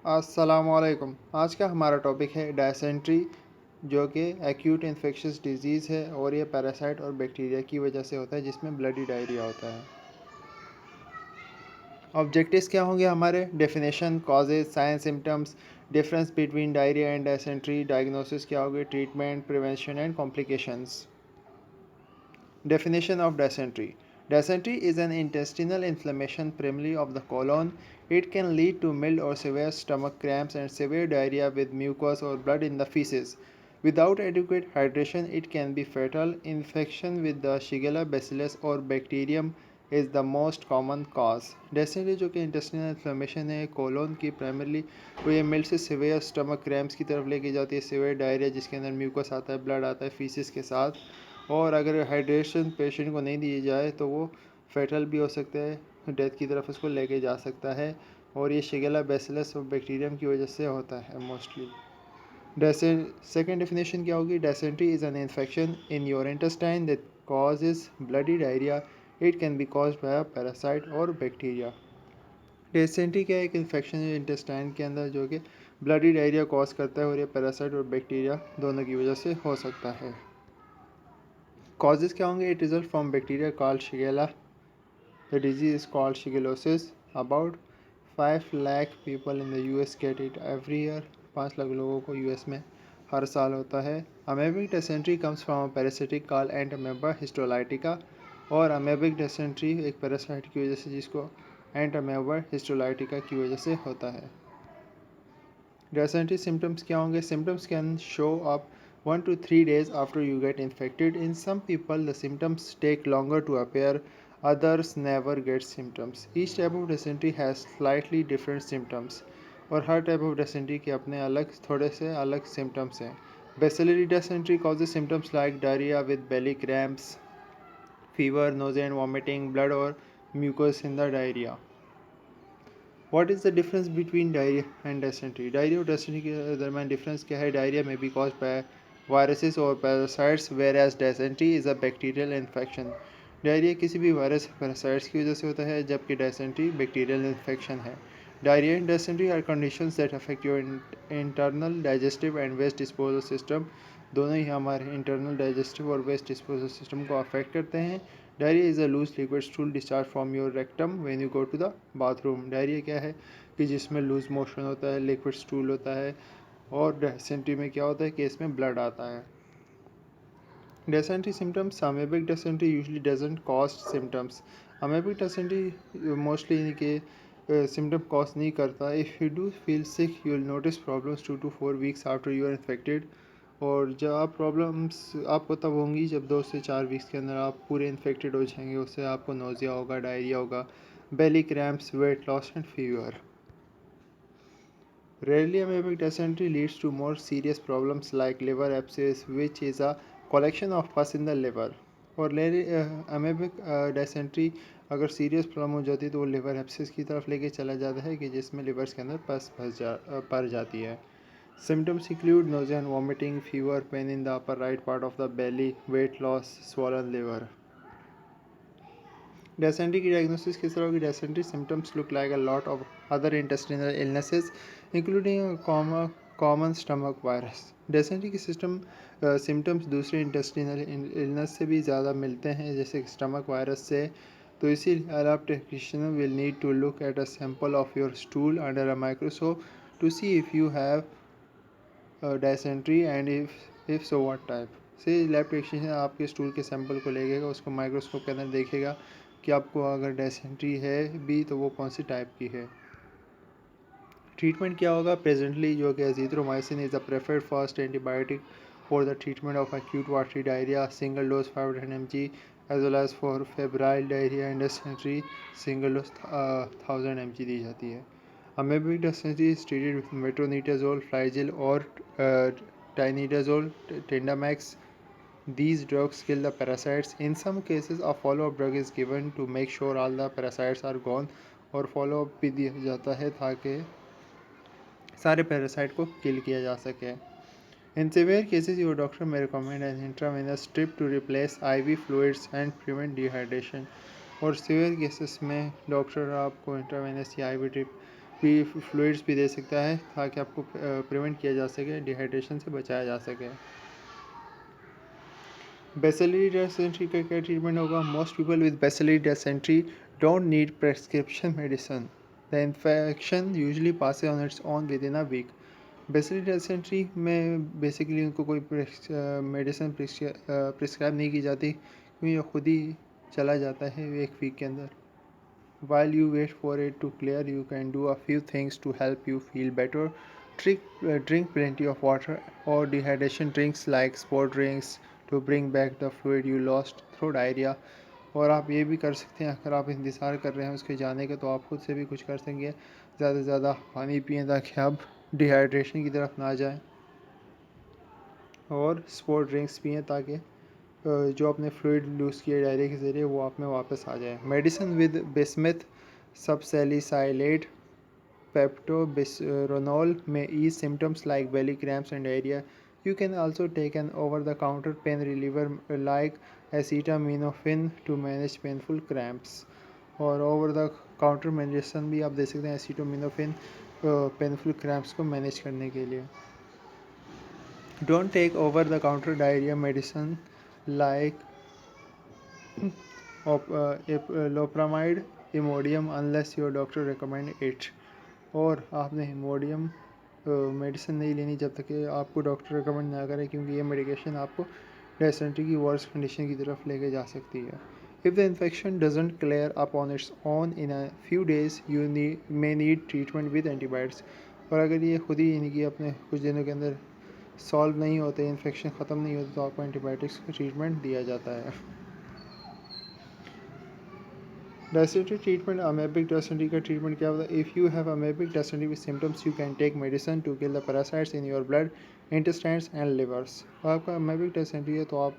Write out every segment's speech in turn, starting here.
अस्सलामुअलैकुम। आज का हमारा टॉपिक है डायसेंट्री, जो कि एक्यूट इन्फेक्शियस डिजीज़ है और ये पैरासाइट और बैक्टीरिया की वजह से होता है, जिसमें ब्लडी डायरिया होता है। ऑब्जेक्टिव्स क्या होंगे हमारे? Definition, causes, sign, symptoms, difference between diarrhoea and dysentery, diagnosis क्या होगी, treatment, prevention and complications. Definition of dysentery. Dysentery is an intestinal inflammation primarily of the colon. It can lead to mild or severe stomach cramps and severe diarrhea with mucus or blood in the feces. Without adequate hydration, it can be fatal. Infection with the Shigella bacillus or bacterium is the most common cause. Dysentery जो कि intestinal inflammation है colon की primarily, वो ये mild से severe stomach cramps की तरफ लेके जाती है, सिवियर डायरिया जिसके अंदर म्यूकस आता है, ब्लड आता है फीसिस के साथ, और अगर हाइड्रेशन पेशेंट को नहीं दी जाए तो वो फेटल भी हो सकता है, डेथ की तरफ उसको लेके जा सकता है। और ये शिगेला बैसिलस और बैक्टीरियम की वजह से होता है मोस्टली। सेकेंड डेफिनेशन क्या होगी? Dysentery is an infection in your intestine that causes bloody diarrhoea. It can be caused by parasite और बैक्टीरिया। डायसेंट्री क्या है? एक इन्फेक्शन है इंटेस्टाइन के अंदर जो कि ब्लडी डायरिया कॉज करता है, और ये पैरासाइट और बैक्टीरिया दोनों की वजह से हो सकता है। कॉजेज़ क्या होंगे? It result from bacteria called shigella. The disease is called shigellosis. About 5 lakh people in the US get it every year. 5 lakh लोगों को यूएस में हर साल होता है। Amoebic dysentery comes from a parasitic called entamoeba histolytica. और अमेबिक डिसेंट्री एक parasite की वजह से, जिसको एंटामेबा हिस्टोलाइटिका की वजह से होता है। Dysentery symptoms क्या होंगे? Symptoms can show up 1 to 3 days after you get infected. In some people, the symptoms take longer to appear. Others never get symptoms. Each type of dysentery has slightly different symptoms. और हर type of dysentery के अपने अलग थोड़े से अलग symptoms हैं. Bacillary dysentery causes symptoms like diarrhea with belly cramps, fever, nausea and vomiting, blood or mucus in the diarrhea. What is the difference between diarrhea and dysentery? Diarrhea और dysentery के दरमियान डिफरेंस क्या है? Diarrhea may be caused by viruses or parasites, whereas dysentery is a bacterial infection. Diarrhea किसी भी virus parasites की वजह से होता है, जबकि dysentery बैक्टीरियल इन्फेक्शन है. Diarrhea and dysentery are conditions that affect your internal digestive and waste disposal system. दोनों ही हमारे इंटरनल डाइजेस्टिव और वेस्ट डिस्पोजल सिस्टम को अफेक्ट करते हैं. Diarrhoea is a loose liquid stool discharge from your rectum when you go to the bathroom. Diarrhoea क्या है? कि जिसमें लूज मोशन होता है, लिक्विड स्टूल होता है. और डायसेंट्री में क्या होता है कि इसमें ब्लड आता है. Dysentery symptoms. Amoebic dysentery usually doesn't cause symptoms. Amoebic dysentery mostly इनके सिम्टम कॉज नहीं करता. If you do feel sick you will notice problems 2 to 4 weeks after you are infected. और जब आप प्रॉब्लम्स आपको तब होंगी जब 2 से 4 वीक्स के अंदर आप पूरे इन्फेक्टेड हो जाएंगे. उससे आपको नोज़िया होगा, डायरिया होगा, belly cramps, weight loss and fever. Rarely amoebic dysentery leads to more serious problems like liver abscess, which is a collection of pus in the liver. और amoebic dysentery अगर serious problem हो जाती है तो वो liver abscess की तरफ लेके चला जाता है, कि जिसमें लिवर्स के अंदर पस भर जाती है. Symptoms include nausea and vomiting, fever, pain in the upper right part of the belly, weight loss, swollen liver. Dysentery की diagnosis किस तरह होगी? Dysentery symptoms look like a lot of other intestinal illnesses, including a common stomach virus. Dysentery की symptoms दूसरे intestinal illness से भी ज़्यादा मिलते हैं, जैसे stomach virus से. तो इसीलिए lab technician will need to look at a sample of your stool under a microscope to see if you have dysentery and if so what type. से लैब टेक्नीशियन आपके स्टूल के sample को लेगा, उसको microscope के अंदर देखेगा कि आपको अगर डायसेंट्री है भी तो वो कौन सी टाइप की है. ट्रीटमेंट क्या होगा? प्रेजेंटली जो कि azithromycin is the preferred first antibiotic for the treatment of acute watery diarrhoea. Single dose 500 mg as well as for febrile diarrhoea and dysentery single dose 1000 mg दी जाती है. Amoebic dysentery is treated with metronidazole, flagyl or tinidazole, Tendamax. These drugs kill the parasites. In some cases, a follow-up drug is given to make sure all the parasites are gone. और follow-up भी दिया जाता है ताकि सारे parasite को किल किया जा सके. In severe cases, your doctor may recommend an intravenous drip to replace IV fluids and prevent dehydration. और सीवियर केसेस में डॉक्टर आपको इंट्रावेनस या IV ड्रिप भी फ्लूइड्स भी दे सकता है ताकि आपको प्रिवेंट किया जा सके, डिहाइड्रेशन से बचाया जा सके। बेसिलरी dysentery का क्या ट्रीटमेंट होगा? Most people with bacillary dysentery don't need prescription medicine. The infection usually pass on its own within a week. Bacillary dysentery में बेसिकली उनको कोई मेडिसिन प्रिस्क्राइब नहीं की जाती क्योंकि ये खुद ही चला जाता है एक वीक के अंदर। While you wait for it to clear, you can do a few things to help you feel better. Drink plenty of water or dehydration drinks like sport drinks to bring back the fluid you lost through diarrhea. और आप ये भी कर सकते हैं, अगर आप इंतज़ार कर रहे हैं उसके जाने का तो आप खुद से भी कुछ कर सकेंगे। ज़्यादा से ज़्यादा पानी पिएँ ताकि आप डिहाइड्रेशन की तरफ ना जाएं, और स्पोर्ट ड्रिंक्स पिएँ ताकि जो आपने फ्लूइड लूज़ किया डायरिया के ज़रिए वो आप में वापस आ जाए। Medicine with bismuth subsalicylate Pepto Bismol may ease symptoms like belly cramps and diarrhea. You can also take an over-the-counter pain reliever like acetaminophen to manage painful cramps. और ओवर द काउंटर मेडिसिन भी आप दे सकते हैं acetaminophen painful cramps को manage करने के लिए। Don't take over the counter diarrhoea medicine like loperamide Imodium unless your doctor recommend it। और आपने इमोडियम मेडिसिन नहीं लेनी जब तक कि आपको डॉक्टर रिकमेंड ना करे, क्योंकि ये मेडिकेशन आपको डायसेंट्री की वर्स कंडीशन की तरफ लेके जा सकती है। If the infection doesn't clear up on its own in a few days you may need treatment with antibiotics. और अगर ये खुद ही यानी कि अपने कुछ दिनों के अंदर सॉल्व नहीं होते, इन्फेक्शन ख़त्म नहीं होती, तो आपको एंटीबायोटिक्स का ट्रीटमेंट दिया जाता है। डायसेंट्री ट्रीटमेंट, अमेबिक डायसेंट्री का ट्रीटमेंट क्या होता है? If you have amoebic dysentery with symptoms you can take medicine to kill the parasites in your blood, intestines and livers. आपका अमेबिक डायसेंट्री है तो आप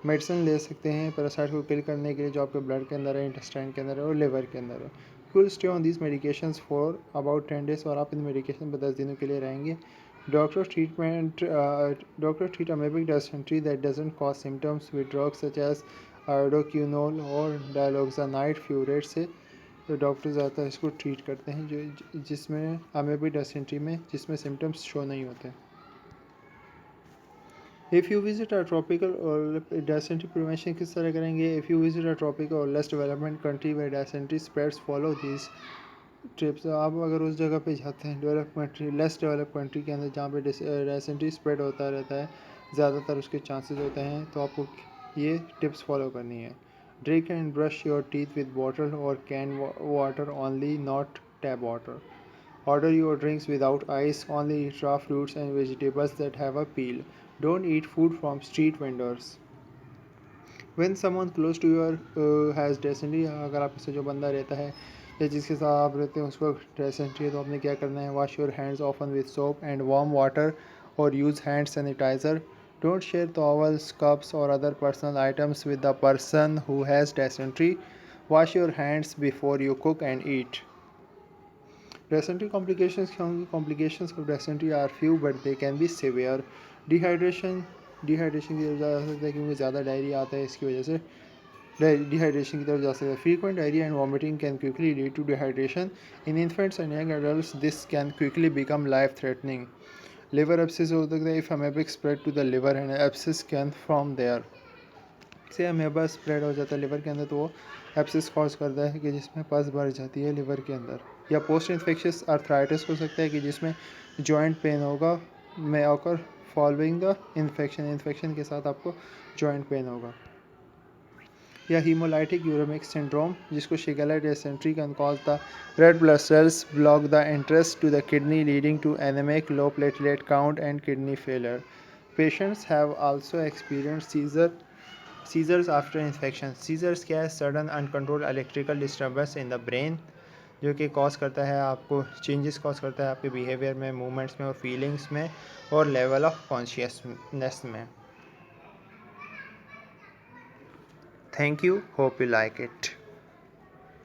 मेडिसिन ले सकते हैं पैरासाइट को किल करने के लिए जो आपके ब्लड के अंदर है, इंटेस्टाइन के अंदर है और लिवर के अंदर है। You will stay on these medications for about 10 days, और आप इन मेडिकेशन पर 10 दिनों के लिए रहेंगे। Doctor treat amoebic dysentery that doesn't cause symptoms with drugs such as iodoquinol और डायलोक्सानाइड फ्यूरेट से। तो डॉक्टर ज़्यादातर इसको ट्रीट करते हैं जो जिसमें अमेबिक डायसेंट्री में जिसमें सिम्टम्स शो नहीं होते। If you visit a tropical or dysentery prevention किस तरह करेंगे? If you visit a tropical or less development country where dysentery spreads follow this trips. आप अगर उस जगह पे जाते हैं develop country, less develop country के अंदर जहाँ पे डायसेंट्री स्प्रेड होता रहता है, ज़्यादातर उसके चांसेस होते हैं, तो आपको ये टिप्स फॉलो करनी है। Drink and brush your teeth with bottle or can water only, not tap water. Order your drinks without ice, only eat raw fruits and vegetables that have a peel. Don't eat food from street vendors. When someone close to your has dysentery, अगर आपके से जो बंदा रहता है या जिसके साथ आप रहते हैं उसको dysentery है तो आपने क्या करना है? Wash your hands often with soap and warm water or use hand sanitizer. Don't share towels, cups or other personal items with the person who has dysentery. Wash your hands before you cook and eat. Dysentery complications क्या होंगी? Complications of dysentery are few but they can be severe. Dehydration की तरफ जा सकता है क्योंकि ज़्यादा diarrhoea आता है, इसकी वजह से डिहाइड्रेशन की तरफ जा सकता है। Frequent diarrhea and vomiting can quickly lead to dehydration. In infants and young adults, this can quickly become life-threatening. Liver abscess हो सकता है if amoebic spread to the liver and abscess can form there. से amoeba spread हो जाता है liver के अंदर तो वो एब्सिस कॉज करता है कि जिसमें पस भर जाती है लिवर के अंदर। या पोस्ट इन्फेक्शियस आर्थराइटिस हो सकता है कि जिसमें जॉइंट पेन होगा में ऑकर फॉलोइंग द इन्फेक्शन के साथ आपको जॉइंट पेन होगा। या हीमोलाइटिक यूरेमिक सिंड्रोम जिसको Shigella dysentery can cause the red blood cells block the entrance to the kidney leading to anemic, low platelet count and kidney failure. Patients have also experienced seizures after infection. Seizures क्या है? Sudden uncontrolled electrical disturbance in the brain जो कि cause करता है आपको changes cause करता है आपके बिहेवियर में, मूवमेंट्स में और फीलिंग्स में और लेवल ऑफ कॉन्शियसनेस में। Thank you, hope you like it.